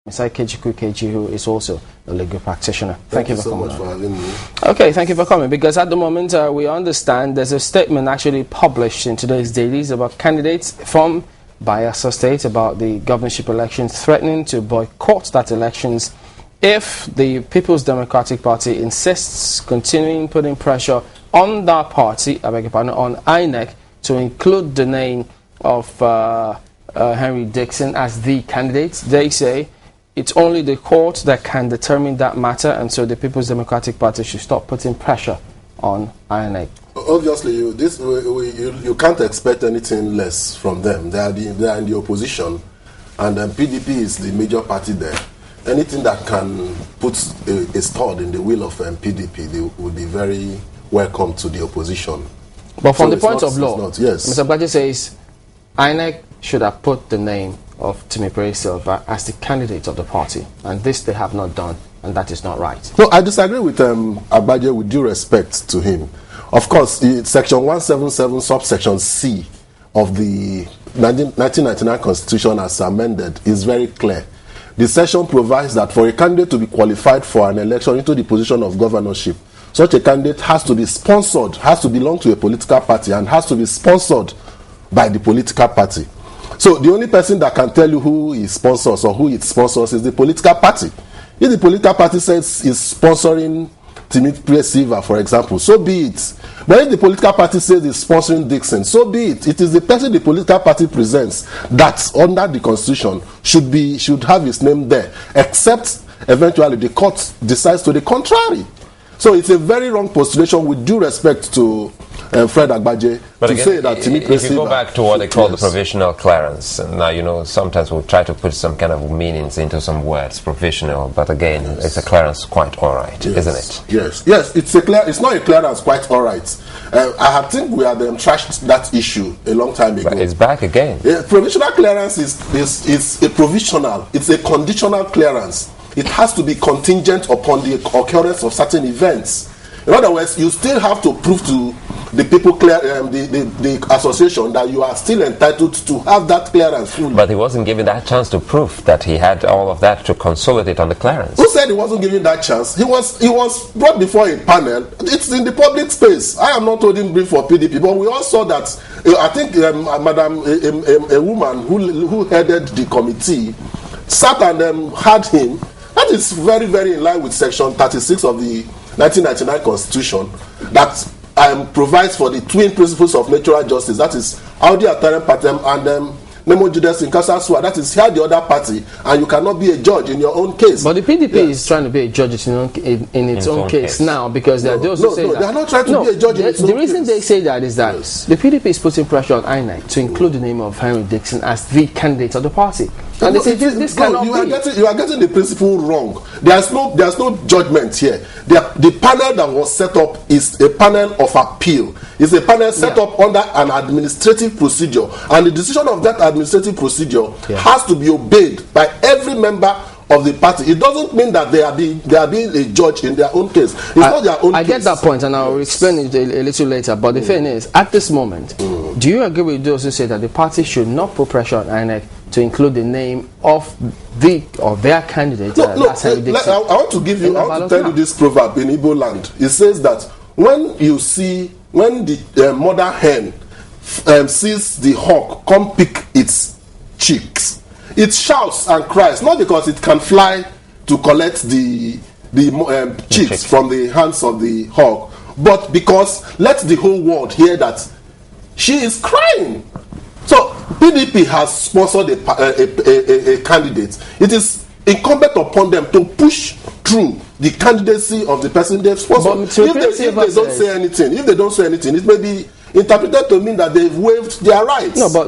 Mr. Ikechukwu Ikeji, who is also a legal practitioner. Thank you for coming. Thank you so much for having me. Okay, thank you for coming, because at the moment we understand there's a statement actually published in today's dailies about candidates from Bayelsa State about the governorship elections, threatening to boycott that elections if the People's Democratic Party insists continuing putting pressure on that party, I beg your pardon, on INEC, to include the name of Henry Dixon as the candidate. They say it's only the court that can determine that matter, and so the People's Democratic Party should stop putting pressure on INEC. Obviously, you can't expect anything less from them. They are in the opposition, and PDP is the major party there. Anything that can put a stud in the wheel of PDP, they would be very welcome to the opposition. But from the point of law, yes. Mr. Baji says INEC should have put the name of Timipere Silva as the candidate of the party, and this they have not done, and that is not right. No, I disagree with Agbaje, with due respect to him. Of course, Section 177, subsection C of the 1999 Constitution as amended is very clear. The section provides that for a candidate to be qualified for an election into the position of governorship, such a candidate has to be sponsored, has to belong to a political party, and has to be sponsored by the political party. So the only person that can tell you who he sponsors or who it sponsors is the political party. If the political party says it's sponsoring Timipere Silva, for example, so be it. But if the political party says it's sponsoring Dixon, so be it. It is the person the political party presents that, under the Constitution, should have his name there, except eventually the court decides to the contrary. So it's a very wrong postulation, with due respect to Fred Agbaje, but to again, say that Timipere Silva... If you go back to what they call the provisional clearance, and now, sometimes we'll try to put some kind of meanings into some words, provisional, but again, it's a clearance quite all right, isn't it? Yes, it's not a clearance quite all right. I think we had trashed that issue a long time ago. But it's back again. Provisional clearance is a provisional, it's a conditional clearance. It has to be contingent upon the occurrence of certain events. In other words, you still have to prove to the people, the association, that you are still entitled to have that clearance. But he wasn't given that chance to prove that he had all of that to consolidate on the clearance. Who said he wasn't given that chance? He was brought before a panel. It's in the public space. I am not holding brief for PDP, but we all saw that. I think a woman who headed the committee sat and had him. That is very, very in line with Section 36 of the 1999 Constitution that provides for the twin principles of natural justice. That is, audi alteram partem and nemo judice in causa sua. That is, hear the other party, and you cannot be a judge in your own case. But the PDP is trying to be a judge in its own case now, because there are those who say that... they are not trying to be a judge in its own case. The reason they say that is that the PDP is putting pressure on INEC to include the name of Henry Dixon as the candidate of the party. And they say this cannot be. You are getting the principle wrong. There's no judgment here. The panel that was set up is a panel of appeal. It's a panel set up under an administrative procedure, and the decision of that administrative procedure has to be obeyed by every member of the party. It doesn't mean that they are being a judge in their own case. It's not their own case. I get that point, and I'll explain it a little later. But the thing is, at this moment, do you agree with those who say that the party should not put pressure on INEC to include the name of their candidate? I want to tell you this proverb in Igbo land. It says that when the mother hen sees the hawk come pick its chicks, it shouts and cries, not because it can fly to collect the chicks from the hands of the hawk, but because let the whole world hear that she is crying. So PDP has sponsored a candidate. It is incumbent upon them to push through the candidacy of the person they've sponsored. If they don't say anything, it may be interpreted to mean that they've waived their rights. No, but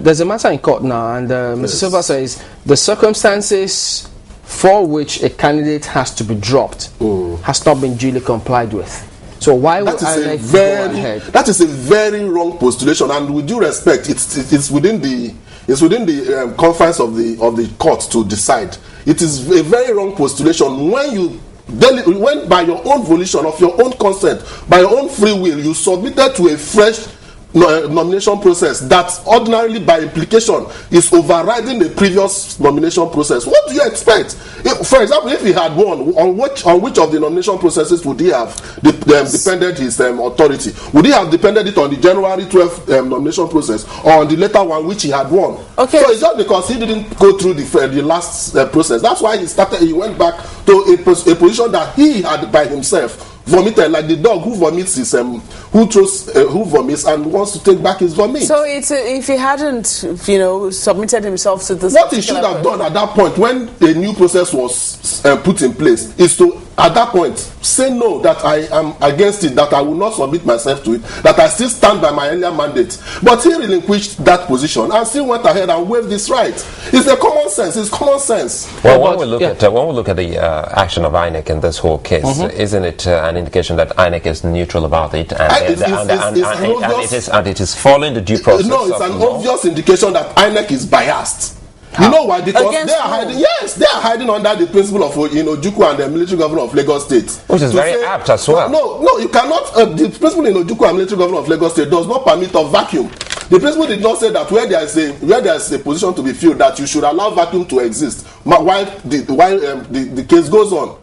there's a matter in court now, and Mr. Silva says the circumstances for which a candidate has to be dropped has not been duly complied with. So why would INEC go ahead? That is a very wrong postulation, and with due respect, it's within the confines of the court to decide. It is a very wrong postulation when by your own volition, of your own consent, by your own free will, you submitted to a fresh nomination process that ordinarily by implication is overriding the previous nomination process. What do you expect? For example, if he had won, on which of the nomination processes would he have depended his authority? Would he have depended it on the January 12th nomination process, or on the later one which he had won? Okay. So it's just because he didn't go through the last process. That's why he went back to a position that he had by himself vomited, like the dog who vomits who vomits and wants to take back his vomit. So if he hadn't, submitted himself to this, what he should have done at that point when a new process was put in place is to, at that point, say no, that I am against it, that I will not submit myself to it, that I still stand by my earlier mandate. But he relinquished that position and still went ahead and waived this right. It's a common sense. It's common sense. Well, when we look at the action of INEC in this whole case, isn't it an indication that INEC is neutral about it, and it is following the due process? No, it's an obvious indication that INEC is biased. You know why? Because they are hiding. Yes, they are hiding under the principle of Ikechukwu and the military governor of Lagos State, which is very apt as well. No, you cannot. The principle in Ikechukwu and military governor of Lagos State does not permit a vacuum. The principle did not say that where there is a position to be filled, that you should allow vacuum to exist while the case goes on.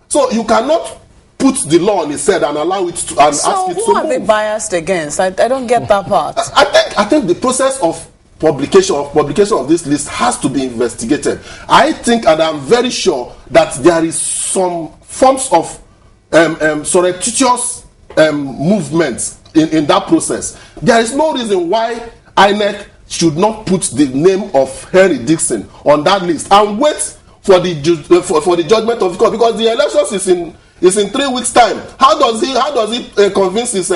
So you cannot put the law on its head and allow it to ask it to move. So who are they biased against? I don't get that part. I think the process of publication of this list has to be investigated. I think, and I'm very sure, that there is some forms of surreptitious movements in that process. There is no reason why INEC should not put the name of Henry Dixon on that list and wait for the judgment of the court, because the elections is in 3 weeks' time. How does he convince his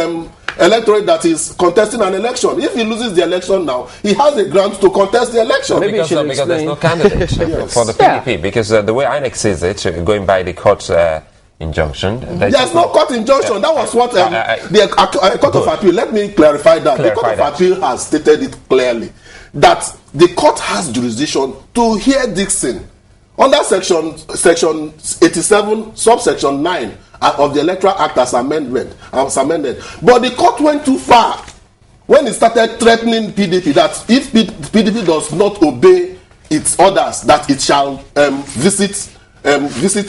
electorate that is contesting an election? If he loses the election now, he has a ground to contest the election. Because there's no candidate for the PDP. Because the way INEC sees it, going by the court's injunction, there's no court injunction. That was what the Court of Appeal. Let me clarify that. The Court of Appeal has stated it clearly that the court has jurisdiction to hear Dixon under section 87, subsection 9 of the Electoral Act as amended. But the court went too far when it started threatening PDP that if PDP does not obey its orders, that it shall visit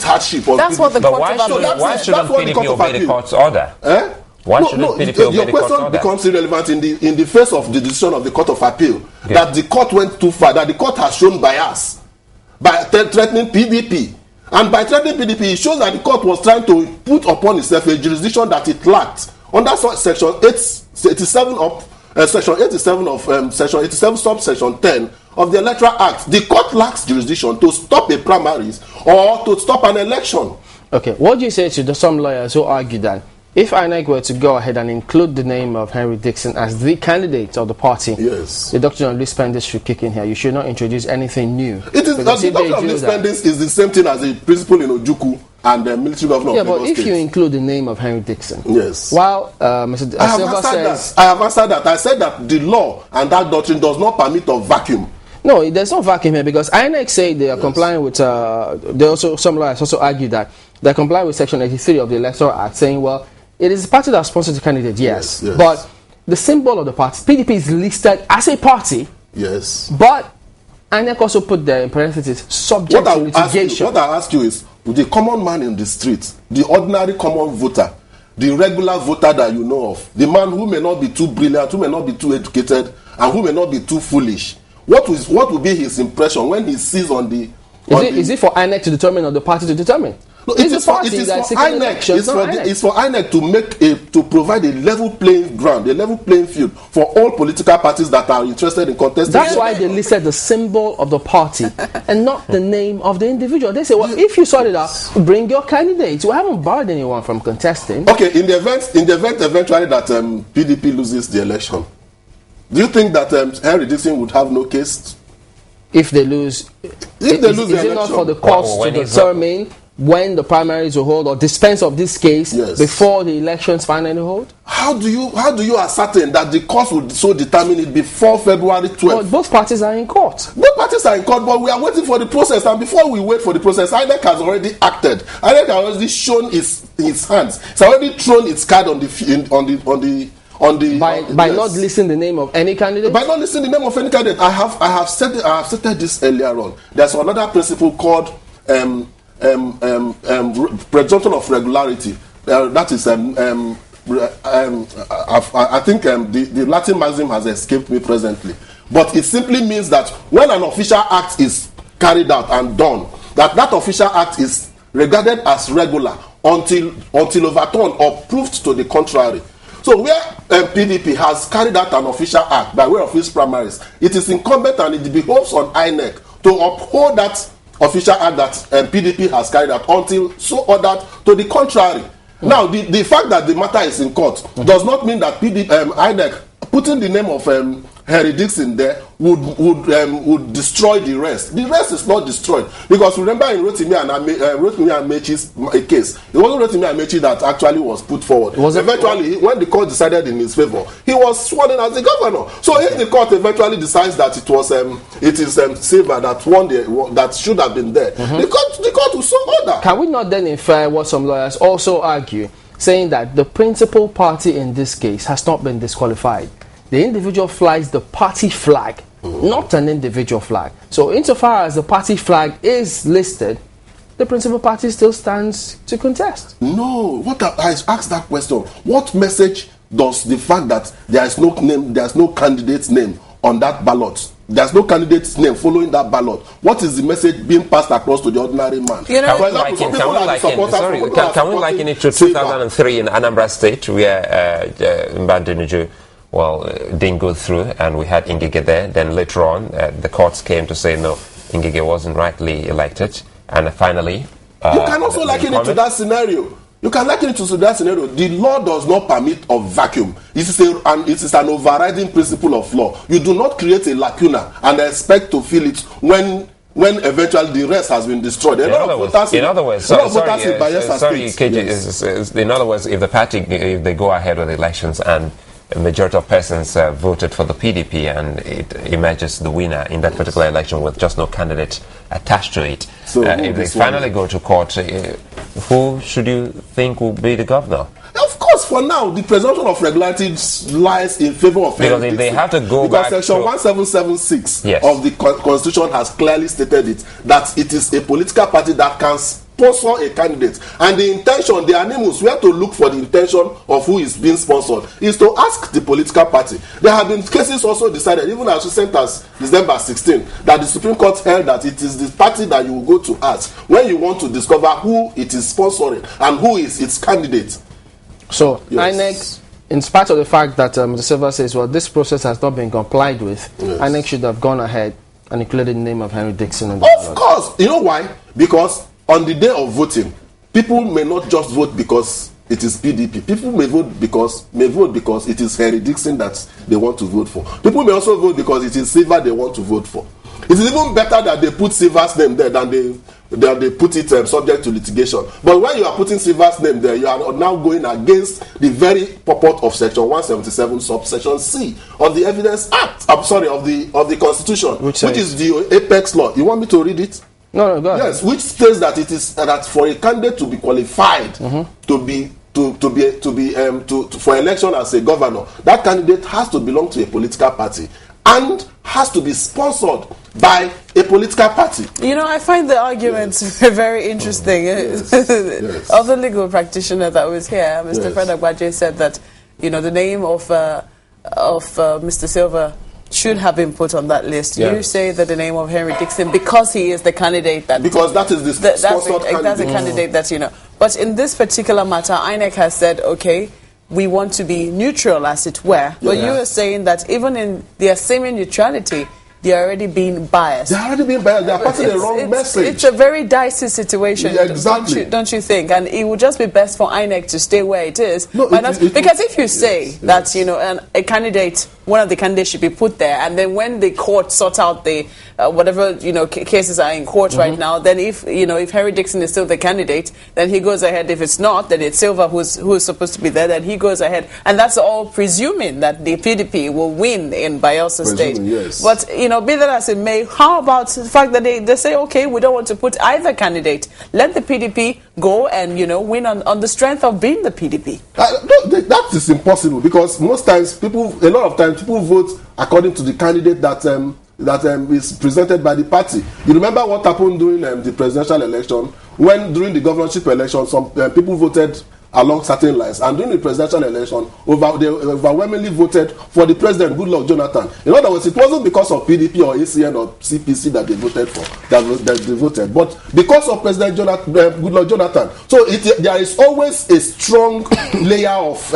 hardship. That's what the court why shouldn't PDP obey the court's order? Why shouldn't PDP obey the court's order? Your question becomes irrelevant in the face of the decision of the Court of Appeal, that the court went too far, that the court has shown bias by threatening PDP. And by threatening PDP, it shows that the court was trying to put upon itself a jurisdiction that it lacked. Under section 87 of section 87 subsection 10 of the Electoral Act, the court lacks jurisdiction to stop a primaries or to stop an election. Okay, what do you say to some lawyers who argue that if INEC were to go ahead and include the name of Henry Dixon as the candidate of the party, yes, the doctrine of least spenders should kick in here? You should not introduce anything new. It is the doctrine of least spenders is the same thing as the principle in Ikechukwu and the military governor of Lagos State. Yeah, but if you include the name of Henry Dixon, yes. While Mr. Silva says, I have answered that. I said that the law and that doctrine does not permit a vacuum. No, there's no vacuum here, because INEC say they are complying with. Some lawyers also argue that they're complying with section 83 of the Electoral Act, saying, well, it is the party that sponsors the candidate, yes. But the symbol of the party, PDP, is listed as a party. Yes. But INEC also put there in parentheses, subject to litigation. What I ask you is, the common man in the street, the ordinary common voter, the regular voter that you know of, the man who may not be too brilliant, who may not be too educated, and who may not be too foolish, what will be his impression when he sees on the... Is it for INEC to determine or the party to determine? No, it is for INEC. It's for INEC to provide a level playing ground, a level playing field for all political parties that are interested in contesting. That's why they listed the symbol of the party and not the name of the individual. They say, well, if you sort it out, bring your candidates. We haven't barred anyone from contesting. Okay, in the event eventually that PDP loses the election, do you think that Henry Dixon would have no case? If they lose, is it not for the courts to determine when the primaries will hold or dispense of this case before the elections finally hold? How do you ascertain that the courts will so determine it before February 12th? Well, both parties are in court. Both parties are in court, but we are waiting for the process. And before we wait for the process, INEC has already acted. INEC has already shown its hands. It's already thrown its card on by not listing the name of any candidate. By not listing the name of any candidate, I have stated this earlier on. There's another principle called presumption of regularity. That is I think the Latin maxim has escaped me presently, but it simply means that when an official act is carried out and done, that official act is regarded as regular until overturned or proved to the contrary. So where PDP has carried out an official act by way of its primaries, it is incumbent and it behoves on INEC to uphold that official act that PDP has carried out until so ordered to the contrary. Now, the fact that the matter is in court does not mean that INEC putting the name of Henry Dixon there would destroy the rest. The rest is not destroyed, because remember in Rotimi and Amechi's case, it wasn't Rotimi and Amechi that actually was put forward. Eventually, when the court decided in his favor, he was sworn in as the governor. So if the court eventually decides that it is Silva that won that should have been there, the court will so order. Can we not then infer what some lawyers also argue, saying that the principal party in this case has not been disqualified? The individual flies the party flag, not an individual flag. So insofar as the party flag is listed, the principal party still stands to contest. No, I asked that question. What message does the fact that there is no name, there's no candidate's name on that ballot, there's no candidate's name following that ballot, what is the message being passed across to the ordinary man? You know, can we liken it to 2003 in Anambra State, where Mbandiniju didn't go through, and we had Ngige there. Then later on, the courts came to say no, Ngige wasn't rightly elected, and finally, you can also liken it to that scenario. You can liken it to that scenario. The law does not permit a vacuum. It is an overriding principle of law. You do not create a lacuna and expect to fill it when eventually the rest has been destroyed. In other words, if the party, if they go ahead with the elections and a majority of persons voted for the PDP and it emerges the winner in that particular election with just no candidate attached to it, so if they finally go to court, who should you think will be the governor? Of course, for now, the presumption of regularity lies in favor of because if they have to go back Section 1776 of the Constitution has clearly stated it, that it is a political party that can sponsor a candidate, and the intention, the animus, where to look for the intention of who is being sponsored is to ask the political party. There have been cases also decided, even as recent as December 16, that the Supreme Court held that it is the party that you will go to ask when you want to discover who it is sponsoring and who is its candidate. So, INEC, in spite of the fact that Mr. Silva says, well, this process has not been complied with, INEC should have gone ahead and included the name of Henry Dixon on the ballot. Of course. You know why? Because on the day of voting, people may not just vote because it is PDP. People may vote because it is Henry Dixon that they want to vote for. People may also vote because it is Silva they want to vote for. It is even better that they put Silva's name there than they put it subject to litigation. But when you are putting Silva's name there, you are now going against the very purport of Section 177, subsection C of the Evidence Act. I'm sorry, of the Constitution, which is the apex law. You want me to read it? No, go ahead. Yes, which states that it is that for a candidate to be qualified for election as a governor, that candidate has to belong to a political party and has to be sponsored by a political party. You know, I find the arguments very interesting. Yes. Of the legal practitioner that was here, Mr. Fred Agbaje said that, you know, the name of Mr. Silva should have been put on that list. You say that the name of Henry Dixon, because he is the candidate that... Because that is the sponsored candidate. That's a candidate that, you know. But in this particular matter, INEC has said, okay, we want to be neutral, as it were. But you are saying that even in their semi-neutrality, they are already being biased. They are already being biased. They are passing the wrong message. It's a very dicey situation, exactly. don't you think? And it would just be best for INEC to stay where it is. No, because if you say that, you know, a candidate, one of the candidates should be put there, and then when the court sort out the whatever, you know, cases are in court right now, then if Henry Dixon is still the candidate, then he goes ahead. If it's not, then it's Silva who's supposed to be there, then he goes ahead. And that's all presuming that the PDP will win in Bayelsa State. Yes. But, you know, know, be that as it may, how about the fact that they say, okay, we don't want to put either candidate. Let the PDP go and, you know, win on the strength of being the PDP. That is impossible, because most times a lot of times people vote according to the candidate that is presented by the party. You remember what happened during the presidential election, when during the governorship election some people voted along certain lines, and during the presidential election they overwhelmingly voted for the president, Goodluck Jonathan. In other words, it wasn't because of PDP or ACN or CPC that they voted for, that they voted, but because of President Goodluck Jonathan. So there is always a strong layer of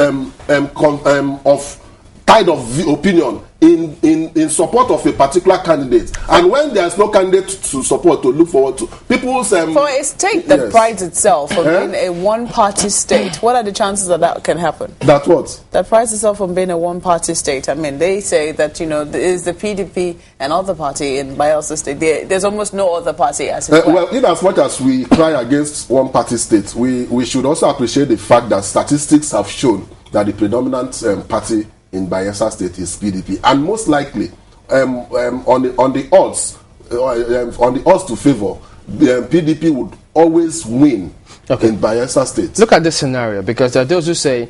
tide of opinion in support of a particular candidate, and when there is no candidate to support, to look forward to, people's for a state that prides itself on being a one-party state, what are the chances that can happen? That what? That prides itself on being a one-party state. I mean, they say that, you know, there is the PDP and other party in Bayelsa state. There's almost no other party as well. Well, in as much as we cry against one-party states, we should also appreciate the fact that statistics have shown that the predominant party in Bayelsa state is PDP, and most likely on the odds to favor, the PDP would always win in Bayelsa state. Look at this scenario, because there are those who say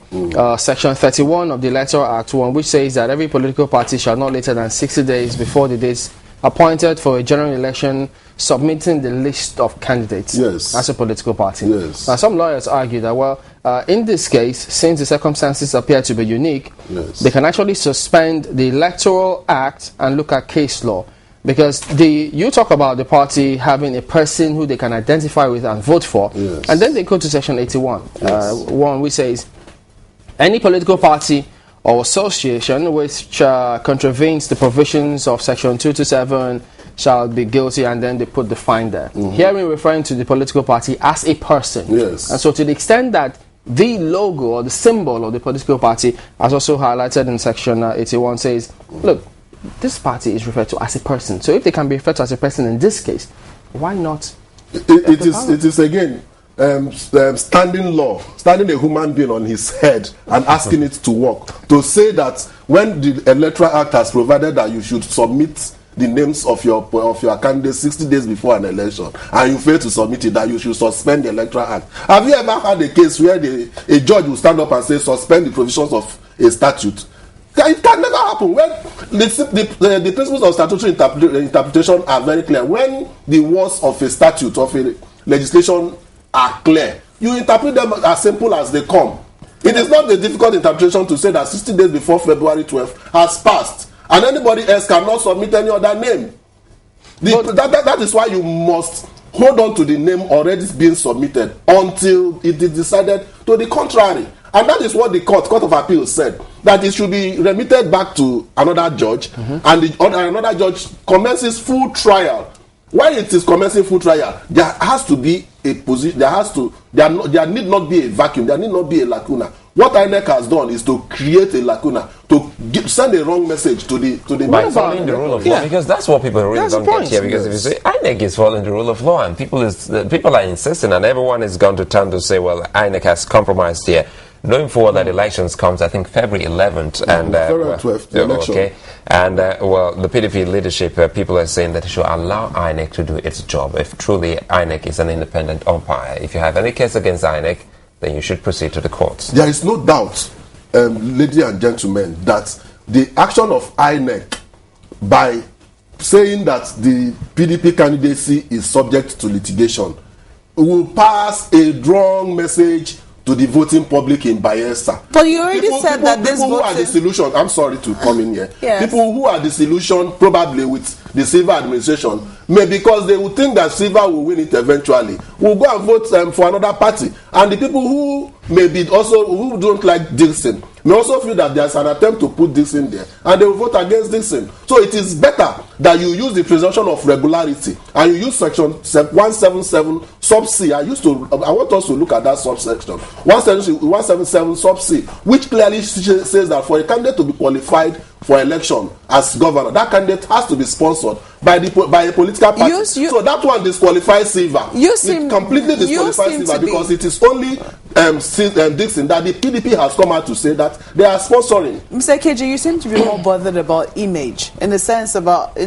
Section 31 of the Electoral Act 1, which says that every political party shall not later than 60 days before the dates appointed for a general election submitting the list of candidates as a political party. Yes. Now, some lawyers argue that, well, in this case, since the circumstances appear to be unique, they can actually suspend the Electoral Act and look at case law. Because you talk about the party having a person who they can identify with and vote for, and then they go to Section 81, one which says any political party or association which contravenes the provisions of Section 227 shall be guilty, and then they put the fine there. Here we're referring to the political party as a person. And so to the extent that the logo or the symbol of the political party, as also highlighted in Section 81, says, look, this party is referred to as a person. So if they can be referred to as a person in this case, why not? It is again standing a human being on his head and asking it to work. To say that when the Electoral Act has provided that you should submit the names of your candidates 60 days before an election, and you fail to submit it, that you should suspend the Electoral Act. Have you ever had a case where a judge will stand up and say suspend the provisions of a statute? It can never happen. When the principles of statutory interpretation are very clear. When the words of a statute, of a legislation are clear, you interpret them as simple as they come. It is not a difficult interpretation to say that 60 days before February 12th has passed, and anybody else cannot submit any other name. That is why you must hold on to the name already being submitted until it is decided to the contrary. And that is what the Court of Appeal said, that it should be remitted back to another judge, and another judge commences full trial. When it is commencing full trial, there has to be a position. There need not be a vacuum. There need not be a lacuna. What INEC has done is to create a lacuna, to send a wrong message to the. By following the rule of law, because that's what people really don't get here. Because if you say INEC is following the rule of law, and people are insisting, and everyone is going to turn to say, well, INEC has compromised here. Knowing forward that elections comes, I think, February 11th, and February 12th, the election. Okay, and well, the PDP leadership, people are saying that it should allow INEC to do its job. If truly INEC is an independent umpire, if you have any case against INEC, then you should proceed to the courts. There is no doubt, ladies and gentlemen, that the action of INEC by saying that the PDP candidacy is subject to litigation will pass a wrong message to the voting public in Bayelsa. But you already said that this people who are disillusioned, I'm sorry to come in here. People who are disillusioned probably with the Silva administration, because they will think that Silva will win it eventually, will go and vote for another party. And the people who who don't like Dixon may also feel that there's an attempt to put Dixon there, and they will vote against Dixon. So it is better that you use the presumption of regularity and you use Section 177 sub C, I want us to look at that subsection 177 sub C, which clearly says that for a candidate to be qualified for election as governor, that candidate has to be sponsored by a political party. So that one disqualifies Silva. It completely disqualifies Silva because it is only Dixon that the PDP has come out to say that they are sponsoring. Mr. Ikeji, you seem to be more bothered about image in the sense of what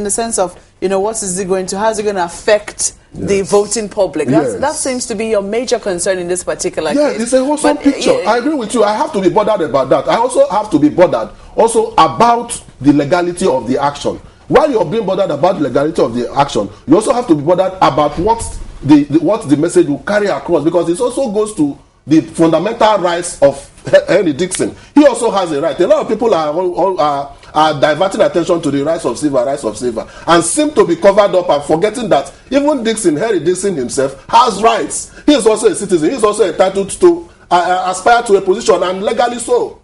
is it going to, how is it going to affect the voting public? That seems to be your major concern in this particular case. Yes, it's a wholesome picture. I agree with you. I have to be bothered about that. I also have to be bothered about the legality of the action. While you're being bothered about the legality of the action, you also have to be bothered about what the message will carry across, because it also goes to the fundamental rights of Henry Dixon. He also has a right. A lot of people are diverting attention to the rights of Silva, and seem to be covered up and forgetting that even Henry Dixon himself has rights. He is also a citizen. He is also entitled to aspire to a position, and legally so.